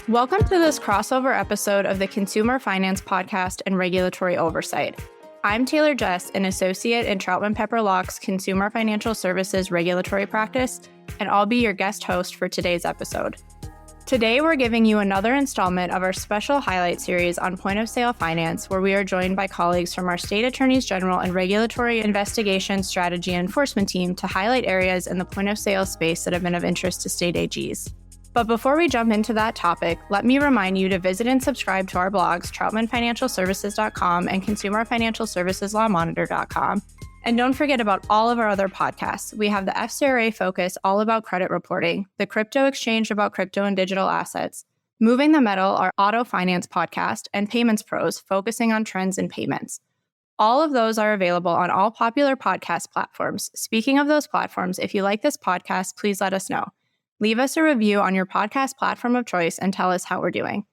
Welcome to this crossover episode of the Consumer Finance Podcast and Regulatory Oversight. I'm Taylor Jess, an associate in Troutman Pepper Locke's Consumer Financial Services Regulatory Practice, and I'll be your guest host for today's episode. Today, we're giving you another installment of our special highlight series on point-of-sale finance, where we are joined by colleagues from our state attorneys general and regulatory investigation, strategy, and enforcement team to highlight areas in the point-of-sale space that have been of interest to state AGs. But before we jump into that topic, let me remind you to visit and subscribe to our blogs, troutmanfinancialservices.com and consumerfinancialserviceslawmonitor.com. And don't forget about all of our other podcasts. We have the FCRA Focus, all about credit reporting, the Crypto Exchange about crypto and digital assets, Moving the Metal, our auto finance podcast, and Payments Pros, focusing on trends in payments. All of those are available on all popular podcast platforms. Speaking of those platforms, if you like this podcast, please let us know. Leave us a review on your podcast platform of choice and tell us how we're doing.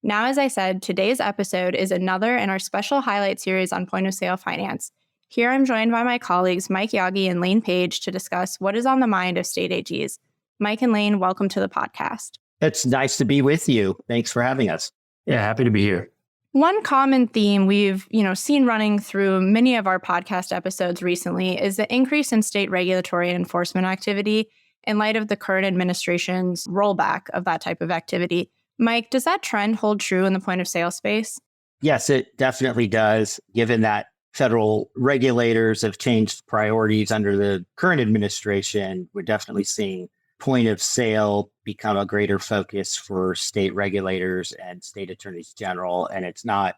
Now, as I said, today's episode is another in our special highlight series on point-of-sale finance. Here I'm joined by my colleagues Mike Yagi and Lane Page to discuss what is on the mind of state AGs. Mike and Lane, welcome to the podcast. It's nice to be with you. Thanks for having us. Yeah, happy to be here. One common theme we've seen running through many of our podcast episodes recently is the increase in state regulatory and enforcement activity in light of the current administration's rollback of that type of activity. Mike, does that trend hold true in the point of sale space? Yes, it definitely does, given that federal regulators have changed priorities under the current administration. We're definitely seeing point of sale become a greater focus for state regulators and state attorneys general. And it's not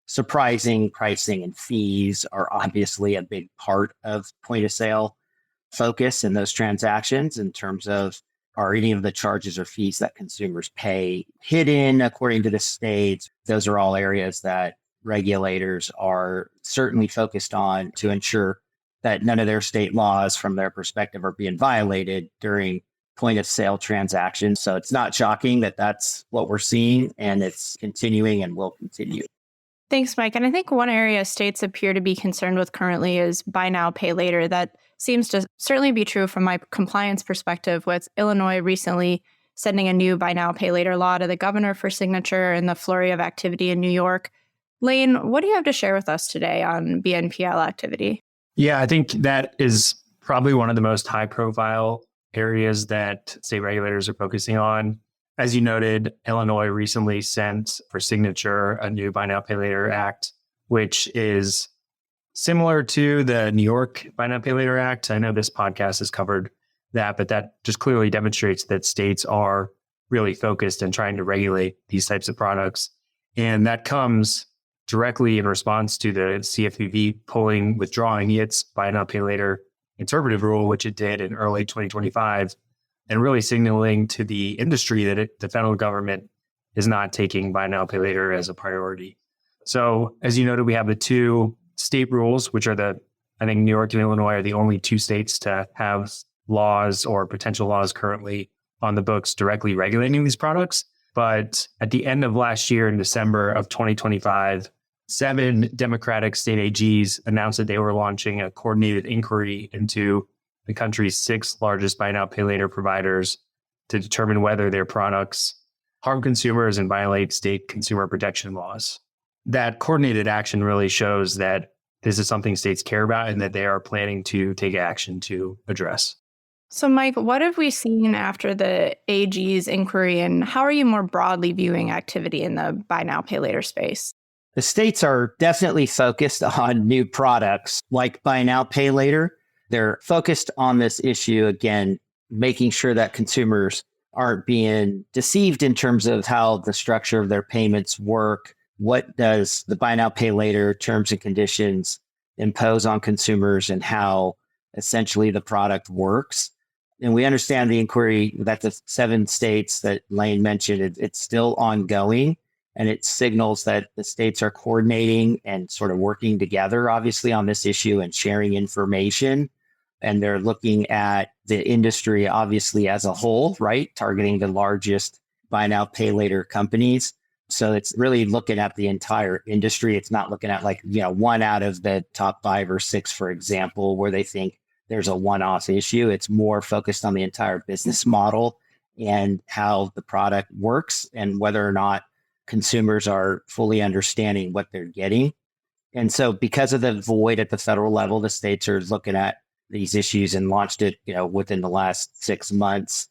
surprising. Pricing and fees are obviously a big part of point of sale focus in those transactions in terms of, are any of the charges or fees that consumers pay hidden according to the states? Those are all areas that regulators are certainly focused on to ensure that none of their state laws from their perspective are being violated during point of sale transactions. So it's not shocking that that's what we're seeing, and it's continuing and will continue. Thanks, Mike. And I think one area states appear to be concerned with currently is buy now, pay later. That seems to certainly be true from my compliance perspective, with Illinois recently sending a new buy now, pay later law to the governor for signature and the flurry of activity in New York. Lane, what do you have to share with us today on BNPL activity? Yeah, I think that is probably one of the most high profile areas that state regulators are focusing on. As you noted, Illinois recently sent for signature a new Buy Now, Pay Later Act, which is similar to the New York Buy Now, Pay Later Act. I know this podcast has covered that, but that just clearly demonstrates that states are really focused and trying to regulate these types of products. And that comes directly in response to the CFPB withdrawing its Buy Now, Pay Later interpretive rule, which it did in early 2025. And really signaling to the industry that the federal government is not taking buy now, pay later as a priority. So as you noted, we have the two state rules, which are I think New York and Illinois are the only two states to have laws or potential laws currently on the books directly regulating these products. But at the end of last year, in December of 2025, 7 Democratic state AGs announced that they were launching a coordinated inquiry into the country's 6 largest buy now, pay later providers to determine whether their products harm consumers and violate state consumer protection laws. That coordinated action really shows that this is something states care about and that they are planning to take action to address. So, Mike, what have we seen after the AG's inquiry, and how are you more broadly viewing activity in the buy now, pay later space? The states are definitely focused on new products like buy now, pay later. They're focused on this issue, again, making sure that consumers aren't being deceived in terms of how the structure of their payments work. What does the buy now, pay later terms and conditions impose on consumers, and how essentially the product works? And we understand the inquiry that the 7 states that Lane mentioned, it's still ongoing. And it signals that the states are coordinating and sort of working together, obviously, on this issue and sharing information. And they're looking at the industry, obviously, as a whole, right? Targeting the largest buy now, pay later companies. So it's really looking at the entire industry. It's not looking at one out of the top 5 or 6, for example, where they think there's a one-off issue. It's more focused on the entire business model and how the product works and whether or not consumers are fully understanding what they're getting. And so because of the void at the federal level, the states are looking at these issues and launched it, within the last 6 months.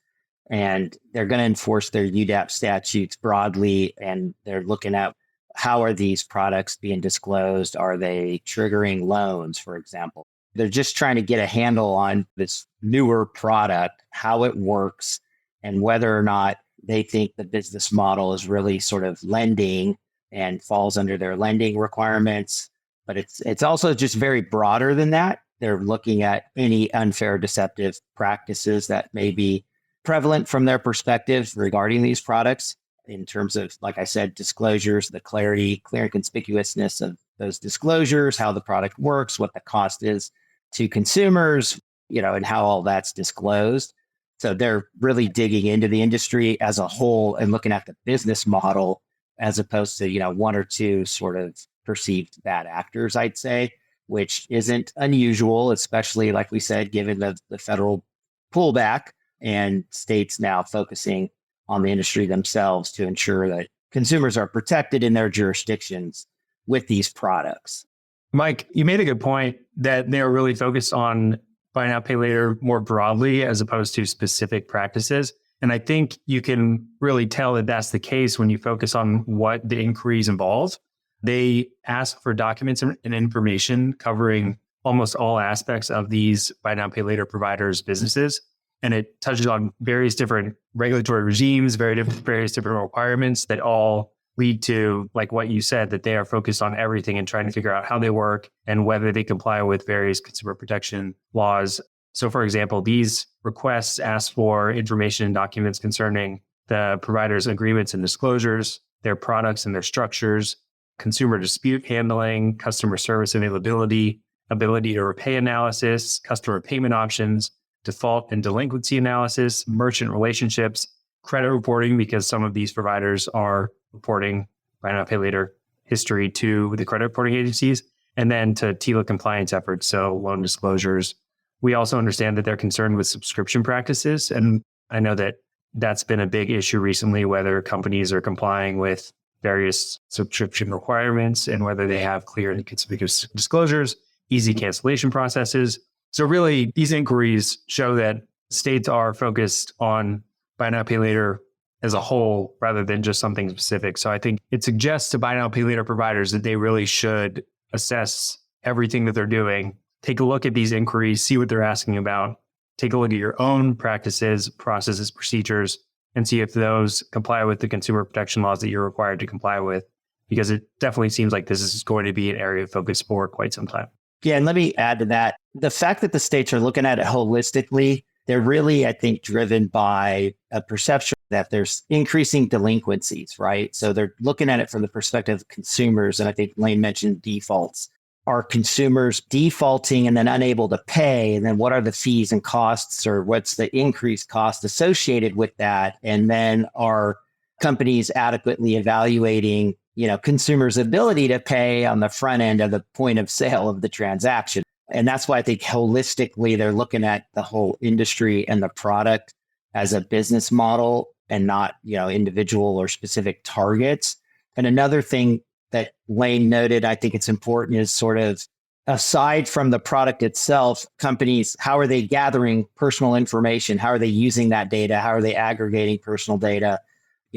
And they're going to enforce their UDAP statutes broadly. And they're looking at how are these products being disclosed? Are they triggering loans, for example? They're just trying to get a handle on this newer product, how it works, and whether or not they think the business model is really sort of lending and falls under their lending requirements. But it's also just very broader than that. They're looking at any unfair, deceptive practices that may be prevalent from their perspective regarding these products in terms of, like I said, disclosures, the clear and conspicuousness of those disclosures, how the product works, what the cost is to consumers, and how all that's disclosed. So they're really digging into the industry as a whole and looking at the business model as opposed to, one or two sort of perceived bad actors, I'd say, which isn't unusual, especially, like we said, given the federal pullback and states now focusing on the industry themselves to ensure that consumers are protected in their jurisdictions with these products. Mike, you made a good point that they're really focused on buy now, pay later more broadly as opposed to specific practices. And I think you can really tell that that's the case when you focus on what the inquiries involve. They ask for documents and information covering almost all aspects of these buy now, pay later providers' businesses. And it touches on various different regulatory regimes, various different requirements that all lead to, like what you said, that they are focused on everything and trying to figure out how they work and whether they comply with various consumer protection laws. So, for example, these requests ask for information and documents concerning the provider's agreements and disclosures, their products and their structures, consumer dispute handling, customer service availability, ability to repay analysis, customer payment options, default and delinquency analysis, merchant relationships, credit reporting, because some of these providers are reporting buy now, pay later history to the credit reporting agencies, and then to TILA compliance efforts, so loan disclosures. We also understand that they're concerned with subscription practices. And I know that that's been a big issue recently, whether companies are complying with various subscription requirements and whether they have clear and conspicuous disclosures, easy cancellation processes. So really, these inquiries show that states are focused on buy now, pay later as a whole rather than just something specific. So I think it suggests to buy now, pay later providers that they really should assess everything that they're doing, take a look at these inquiries, see what they're asking about, take a look at your own practices, processes, procedures, and see if those comply with the consumer protection laws that you're required to comply with, because it definitely seems like this is going to be an area of focus for quite some time. Yeah, and let me add to that. The fact that the states are looking at it holistically, they're really, I think, driven by a perception that there's increasing delinquencies, right? So they're looking at it from the perspective of consumers. And I think Lane mentioned defaults. Are consumers defaulting and then unable to pay? And then what are the fees and costs, or what's the increased cost associated with that? And then are companies adequately evaluating, consumers' ability to pay on the front end of the point of sale of the transaction? And that's why I think holistically, they're looking at the whole industry and the product as a business model and not, individual or specific targets. And another thing that Lane noted, I think it's important, is sort of aside from the product itself, companies, how are they gathering personal information? How are they using that data? How are they aggregating personal data?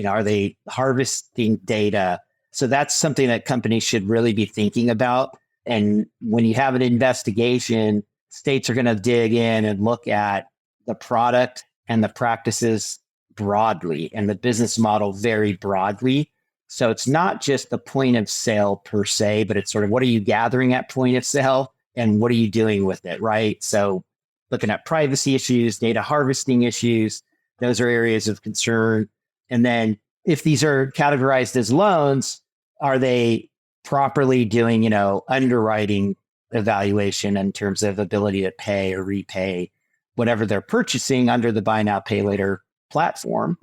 Are they harvesting data? So that's something that companies should really be thinking about. And when you have an investigation, states are going to dig in and look at the product and the practices broadly and the business model very broadly. So it's not just the point of sale per se, but it's sort of what are you gathering at point of sale and what are you doing with it, right? So looking at privacy issues, data harvesting issues, those are areas of concern. And then if these are categorized as loans, are they properly doing, underwriting evaluation in terms of ability to pay or repay whatever they're purchasing under the buy now, pay later platform?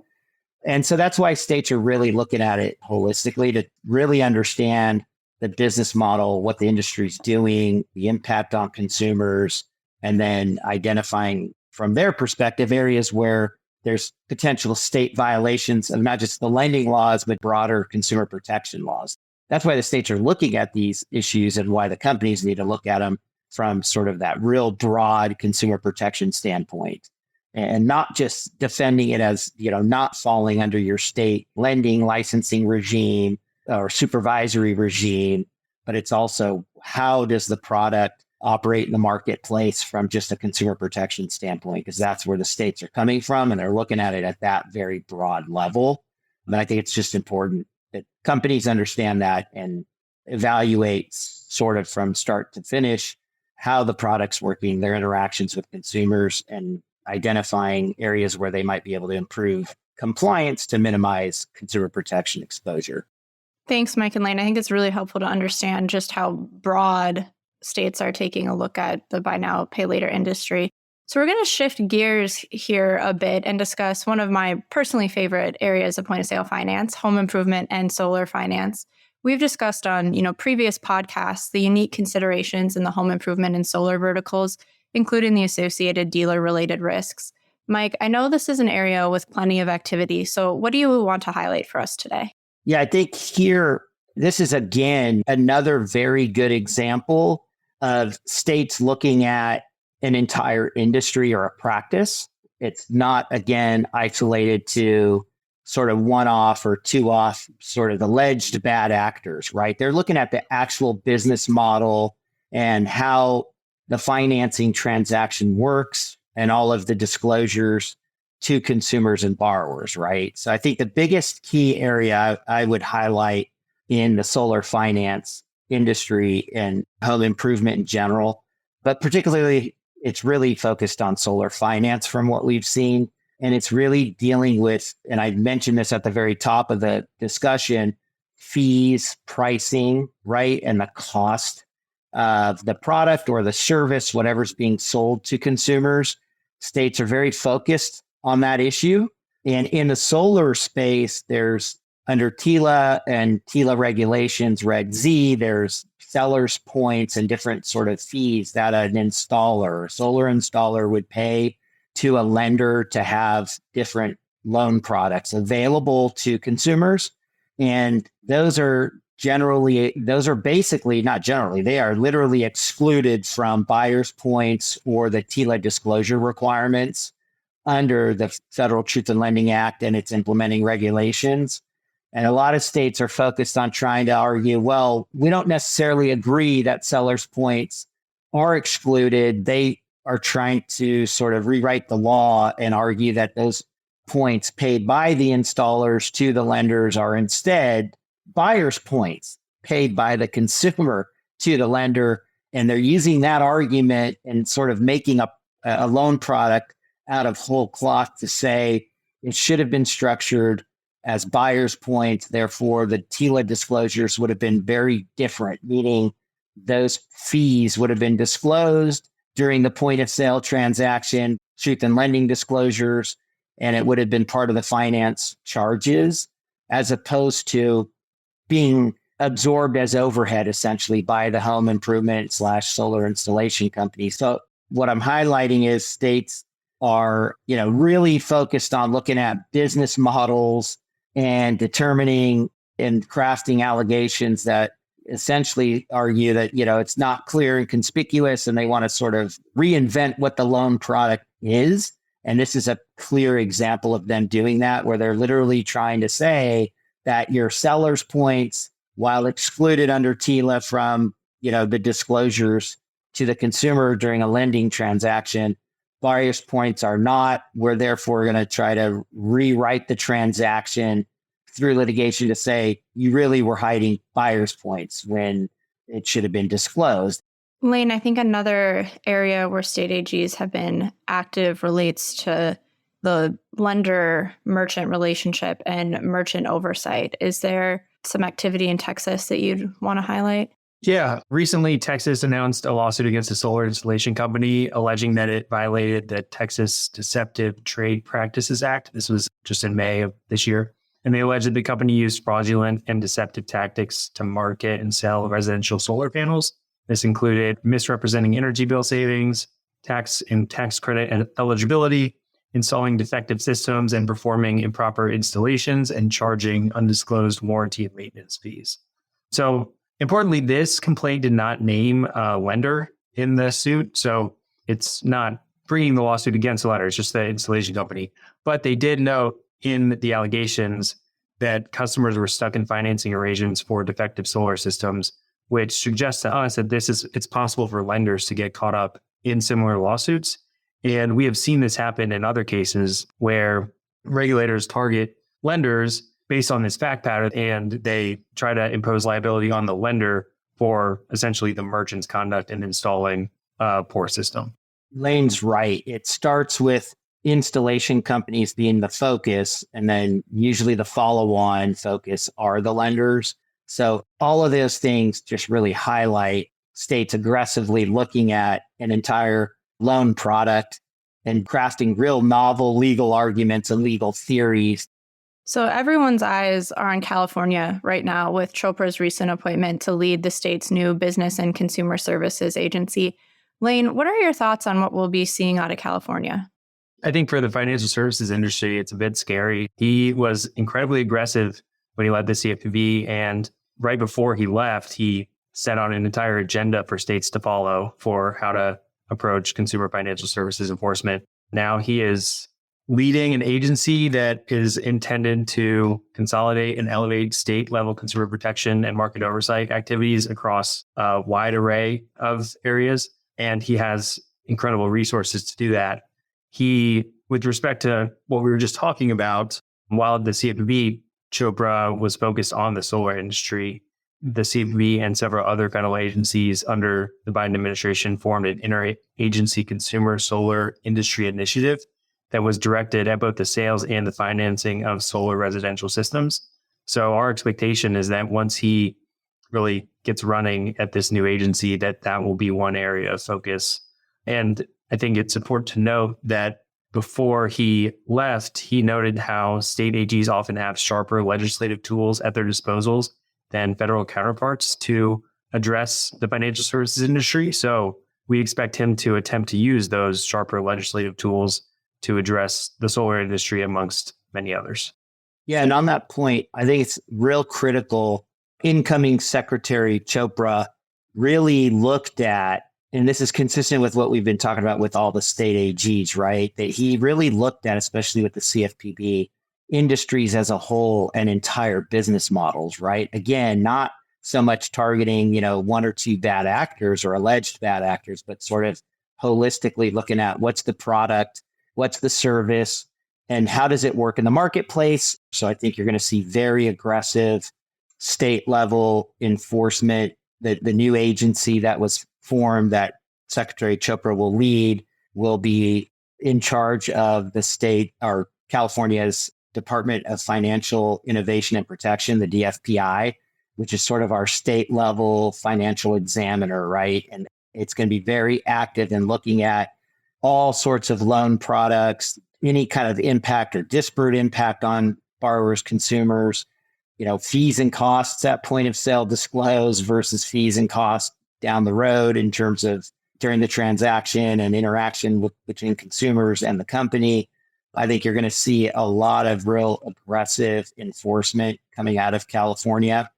And so that's why states are really looking at it holistically to really understand the business model, what the industry's doing, the impact on consumers, and then identifying from their perspective areas where there's potential state violations of not just the lending laws, but broader consumer protection laws. That's why the states are looking at these issues and why the companies need to look at them from sort of that real broad consumer protection standpoint, and not just defending it as, not falling under your state lending licensing regime or supervisory regime, but it's also how does the product operate in the marketplace from just a consumer protection standpoint, because that's where the states are coming from, and they're looking at it at that very broad level. And I think it's just important that companies understand that and evaluate sort of from start to finish how the product's working, their interactions with consumers, and identifying areas where they might be able to improve compliance to minimize consumer protection exposure. Thanks, Mike and Lane. I think it's really helpful to understand just how broad states are taking a look at the buy now, pay later industry. So we're going to shift gears here a bit and discuss one of my personally favorite areas of point of sale finance, home improvement and solar finance. We've discussed on, previous podcasts, the unique considerations in the home improvement and solar verticals, including the associated dealer-related risks. Mike, I know this is an area with plenty of activity, so what do you want to highlight for us today? Yeah, I think here, this is, again, another very good example of states looking at an entire industry or a practice. It's not, again, isolated to sort of one-off or two-off sort of alleged bad actors, right? They're looking at the actual business model and how the financing transaction works and all of the disclosures to consumers and borrowers, right? So I think the biggest key area I would highlight in the solar finance industry and home improvement in general, but particularly it's really focused on solar finance from what we've seen. And it's really dealing with, and I mentioned this at the very top of the discussion, fees, pricing, right? And the cost of the product or the service, whatever's being sold to consumers. States are very focused on that issue. And in the solar space, there's under TILA and TILA regulations, Reg Z, there's seller's points and different sort of fees that an installer, a solar installer would pay to a lender to have different loan products available to consumers. And those are basically, not generally, they are literally excluded from buyer's points or the TILA disclosure requirements under the Federal Truth in Lending Act and its implementing regulations. And a lot of states are focused on trying to argue, well, we don't necessarily agree that seller's points are excluded. They are trying to sort of rewrite the law and argue that those points paid by the installers to the lenders are instead buyer's points paid by the consumer to the lender. And they're using that argument and sort of making a loan product out of whole cloth to say it should have been structured as buyer's points. Therefore, the TILA disclosures would have been very different, meaning those fees would have been disclosed during the point of sale transaction, truth in lending disclosures, and it would have been part of the finance charges, as opposed to being absorbed as overhead essentially by the home improvement / solar installation company. So what I'm highlighting is states are, really focused on looking at business models and determining and crafting allegations that essentially argue that, it's not clear and conspicuous, and they want to sort of reinvent what the loan product is. And this is a clear example of them doing that, where they're literally trying to say that your seller's points, while excluded under TILA from, the disclosures to the consumer during a lending transaction, buyer's points are not. We're therefore going to try to rewrite the transaction through litigation to say you really were hiding buyer's points when it should have been disclosed. Lane, I think another area where state AGs have been active relates to the lender-merchant relationship and merchant oversight. Is there some activity in Texas that you'd want to highlight? Yeah. Recently, Texas announced a lawsuit against a solar installation company alleging that it violated the Texas Deceptive Trade Practices Act. This was just in May of this year. And they alleged that the company used fraudulent and deceptive tactics to market and sell residential solar panels. This included misrepresenting energy bill savings, tax and tax credit and eligibility, installing defective systems and performing improper installations and charging undisclosed warranty and maintenance fees. So importantly, this complaint did not name a lender in the suit. So it's not bringing the lawsuit against the lender, it's just the installation company. But they did note in the allegations that customers were stuck in financing arrangements for defective solar systems, which suggests to us that it's possible for lenders to get caught up in similar lawsuits. And we have seen this happen in other cases where regulators target lenders based on this fact pattern, and they try to impose liability on the lender for essentially the merchant's conduct in installing a poor system. Lane's right. It starts with installation companies being the focus, and then usually the follow-on focus are the lenders. So all of those things just really highlight states aggressively looking at an entire loan product and crafting real novel legal arguments and legal theories. So everyone's eyes are on California right now with Chopra's recent appointment to lead the state's new Business and Consumer Services Agency. Lane, what are your thoughts on what we'll be seeing out of California? I think for the financial services industry, it's a bit scary. He was incredibly aggressive when he led the CFPB, and right before he left, he set on an entire agenda for states to follow for how to approach consumer financial services enforcement. Now he is leading an agency that is intended to consolidate and elevate state-level consumer protection and market oversight activities across a wide array of areas. And he has incredible resources to do that. He, with respect to what we were just talking about, while at the CFPB, Chopra was focused on the solar industry. The CFPB and several other federal agencies under the Biden administration formed an interagency consumer solar industry initiative that was directed at both the sales and the financing of solar residential systems. So our expectation is that once he really gets running at this new agency, that will be one area of focus. And I think it's important to note that before he left, he noted how state AGs often have sharper legislative tools at their disposals than federal counterparts to address the financial services industry. So we expect him to attempt to use those sharper legislative tools to address the solar industry amongst many others. Yeah, and on that point, I think it's real critical. Incoming Secretary Chopra really looked at, and this is consistent with what we've been talking about with all the state AGs, right? That he really looked at, especially with the CFPB, industries as a whole and entire business models, right? Again, not so much targeting, one or two bad actors or alleged bad actors, but sort of holistically looking at what's the product, what's the service, and how does it work in the marketplace. So I think you're going to see very aggressive state level enforcement. The new agency that was formed that Secretary Chopra will lead will be in charge of the state or California's Department of Financial Innovation and Protection, the DFPI, which is sort of our state level financial examiner, right? And it's going to be very active in looking at all sorts of loan products, any kind of impact or disparate impact on borrowers, consumers, fees and costs at point of sale disclosed versus fees and costs down the road in terms of during the transaction and interaction between consumers and the company. I think you're going to see a lot of real aggressive enforcement coming out of California.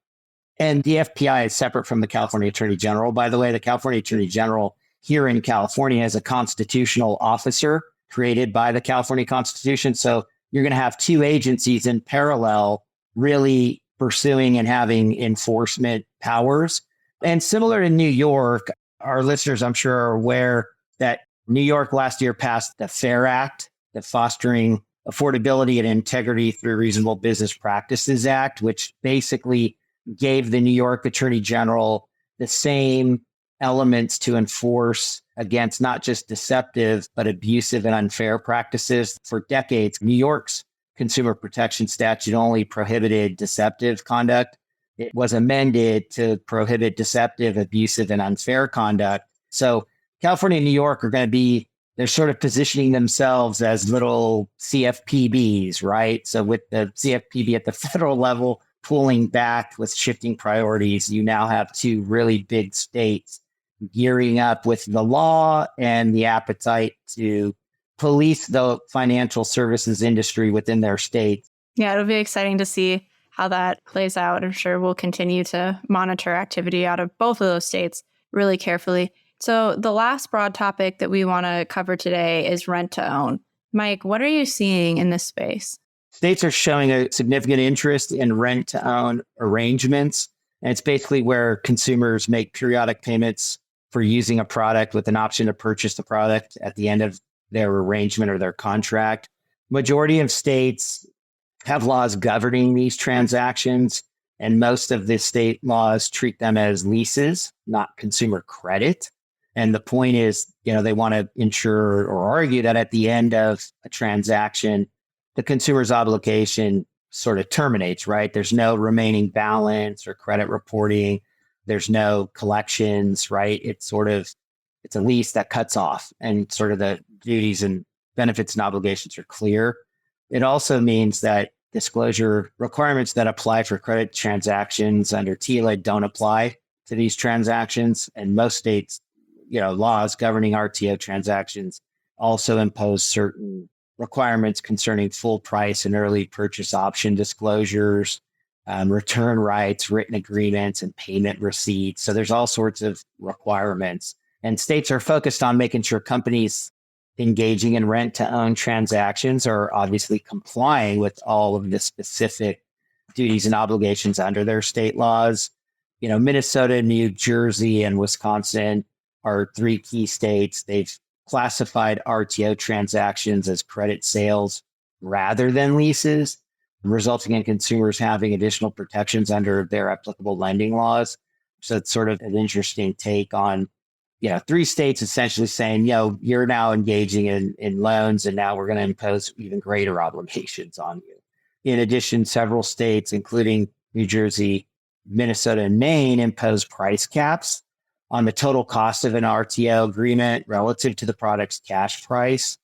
And the DFPI is separate from the California Attorney General. By the way, the California Attorney General here in California is a constitutional officer created by the California Constitution. So you're going to have two agencies in parallel really pursuing and having enforcement powers. And similar to New York, our listeners, I'm sure, are aware that New York last year passed the FAIR Act, the Fostering Affordability and Integrity Through Reasonable Business Practices Act, which basically gave the New York Attorney General the same elements to enforce against not just deceptive, but abusive and unfair practices. For decades, New York's consumer protection statute only prohibited deceptive conduct. It was amended to prohibit deceptive, abusive, and unfair conduct. So California and New York are going to be, they're sort of positioning themselves as little CFPBs, right? So with the CFPB at the federal level pulling back with shifting priorities, you now have two really big states gearing up with the law and the appetite to police the financial services industry within their state. Yeah, it'll be exciting to see how that plays out. I'm sure we'll continue to monitor activity out of both of those states really carefully. So the last broad topic that we want to cover today is rent to own. Mike, what are you seeing in this space? States are showing a significant interest in rent to own arrangements. And it's basically where consumers make periodic payments for using a product with an option to purchase the product at the end of their arrangement or their contract. Majority of states have laws governing these transactions, and most of the state laws treat them as leases, not consumer credit. And the point is, they want to ensure or argue that at the end of a transaction, the consumer's obligation sort of terminates, right? There's no remaining balance or credit reporting. There's no collections, right? It's a lease that cuts off, and sort of the duties and benefits and obligations are clear. It also means that disclosure requirements that apply for credit transactions under TILA don't apply to these transactions. And most states, laws governing RTO transactions also impose certain requirements concerning full price and early purchase option disclosures, return rights, written agreements, and payment receipts. So there's all sorts of requirements. And states are focused on making sure companies engaging in rent to own transactions are obviously complying with all of the specific duties and obligations under their state laws. Minnesota, New Jersey, and Wisconsin are three key states. They've classified RTO transactions as credit sales rather than leases, resulting in consumers having additional protections under their applicable lending laws. So it's sort of an interesting take on, three states essentially saying, you're now engaging in loans, and now we're going to impose even greater obligations on you. In addition, several states, including New Jersey, Minnesota, and Maine, impose price caps on the total cost of an RTO agreement relative to the product's cash price.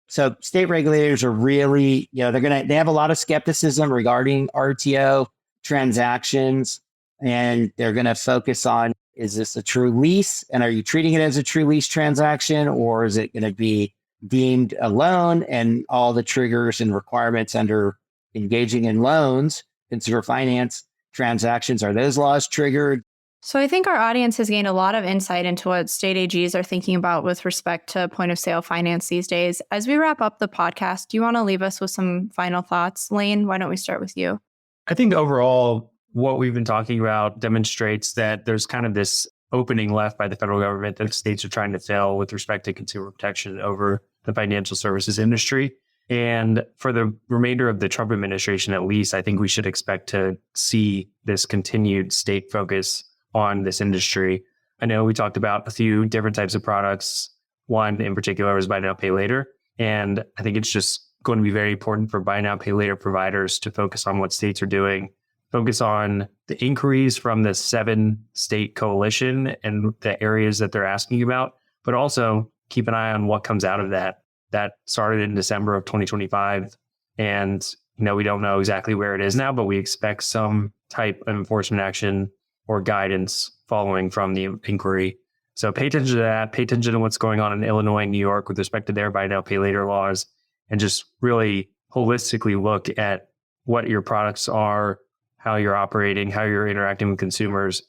So state regulators are really, they have a lot of skepticism regarding RTO transactions, and they're going to focus on, is this a true lease? And are you treating it as a true lease transaction, or is it going to be deemed a loan, and all the triggers and requirements under engaging in loans, consumer finance transactions, are those laws triggered? So I think our audience has gained a lot of insight into what state AGs are thinking about with respect to point of sale finance these days. As we wrap up the podcast, do you want to leave us with some final thoughts? Lane, why don't we start with you? I think overall, what we've been talking about demonstrates that there's kind of this opening left by the federal government that states are trying to fill with respect to consumer protection over the financial services industry. And for the remainder of the Trump administration, at least, I think we should expect to see this continued state focus on this industry. I know we talked about a few different types of products. One in particular was buy now, pay later. And I think it's just going to be very important for buy now, pay later providers to focus on what states are doing, focus on the inquiries from the 7-state coalition and the areas that they're asking about, but also keep an eye on what comes out of that. That started in December of 2025. And, we don't know exactly where it is now, but we expect some type of enforcement action or guidance following from the inquiry. So pay attention to that, pay attention to what's going on in Illinois and New York with respect to their buy now, pay later laws, and just really holistically look at what your products are, how you're operating, how you're interacting with consumers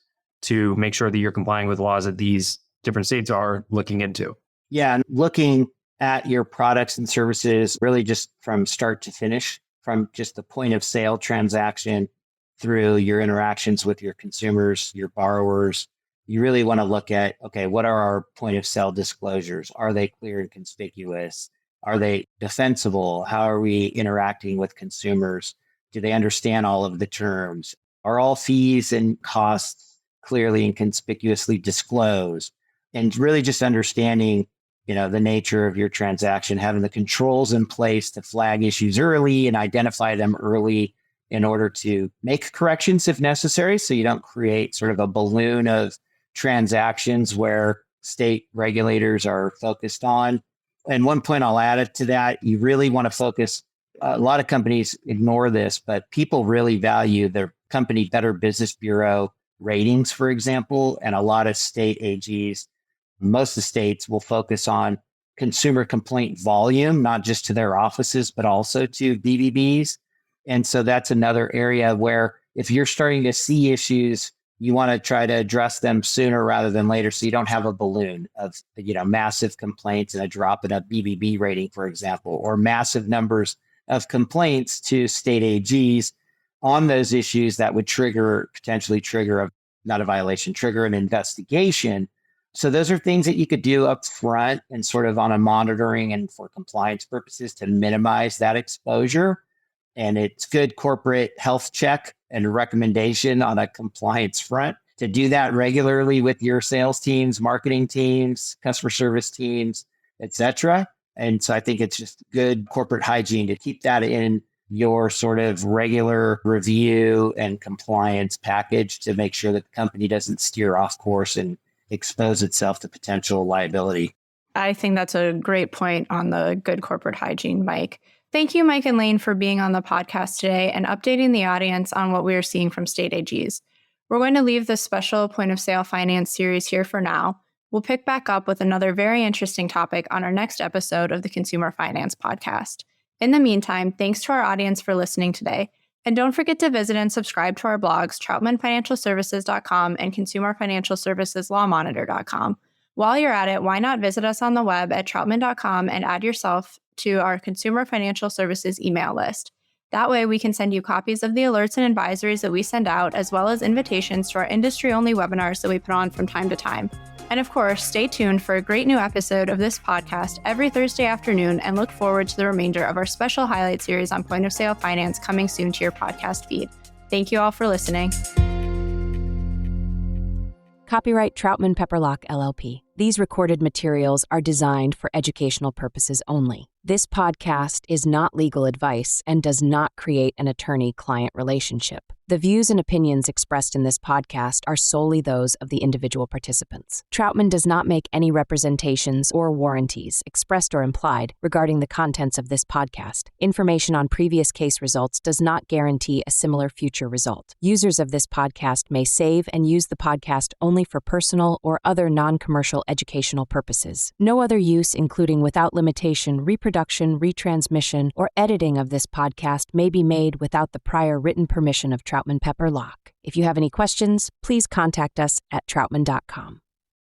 to make sure that you're complying with laws that these different states are looking into. Yeah, and looking at your products and services really just from start to finish, from just the point of sale transaction through your interactions with your consumers, your borrowers. You really want to look at, okay, what are our point of sale disclosures? Are they clear and conspicuous? Are they defensible? How are we interacting with consumers? Do they understand all of the terms? Are all fees and costs clearly and conspicuously disclosed? And really just understanding, the nature of your transaction, having the controls in place to flag issues early and identify them early in order to make corrections if necessary, so you don't create sort of a balloon of transactions where state regulators are focused on. And one point I'll add to that, you really want to focus, a lot of companies ignore this, but people really value their company Better Business Bureau ratings, for example, and a lot of state AGs, most of the states will focus on consumer complaint volume, not just to their offices, but also to BBBs. And so that's another area where if you're starting to see issues, you want to try to address them sooner rather than later, so you don't have a balloon of, massive complaints and a drop in a BBB rating, for example, or massive numbers of complaints to state AGs on those issues that would potentially trigger an investigation. So those are things that you could do up front and sort of on a monitoring and for compliance purposes to minimize that exposure. And it's good corporate health check and recommendation on a compliance front to do that regularly with your sales teams, marketing teams, customer service teams, et cetera. And so I think it's just good corporate hygiene to keep that in your sort of regular review and compliance package to make sure that the company doesn't steer off course and expose itself to potential liability. I think that's a great point on the good corporate hygiene, Mike. Thank you, Mike and Lane, for being on the podcast today and updating the audience on what we are seeing from state AGs. We're going to leave this special point of sale finance series here for now. We'll pick back up with another very interesting topic on our next episode of the Consumer Finance Podcast. In the meantime, thanks to our audience for listening today. And don't forget to visit and subscribe to our blogs, TroutmanFinancialServices.com and ConsumerFinancialServicesLawMonitor.com. While you're at it, why not visit us on the web at Troutman.com and add yourself to our Consumer Financial Services email list. That way, we can send you copies of the alerts and advisories that we send out, as well as invitations to our industry-only webinars that we put on from time to time. And of course, stay tuned for a great new episode of this podcast every Thursday afternoon, and look forward to the remainder of our special highlight series on point of sale finance coming soon to your podcast feed. Thank you all for listening. Copyright Troutman Pepperlock, LLP. These recorded materials are designed for educational purposes only. This podcast is not legal advice and does not create an attorney-client relationship. The views and opinions expressed in this podcast are solely those of the individual participants. Troutman does not make any representations or warranties, expressed or implied, regarding the contents of this podcast. Information on previous case results does not guarantee a similar future result. Users of this podcast may save and use the podcast only for personal or other non-commercial educational purposes. No other use, including without limitation, reproduction, retransmission, or editing of this podcast may be made without the prior written permission of Troutman Pepperlock. If you have any questions, please contact us at Troutman.com.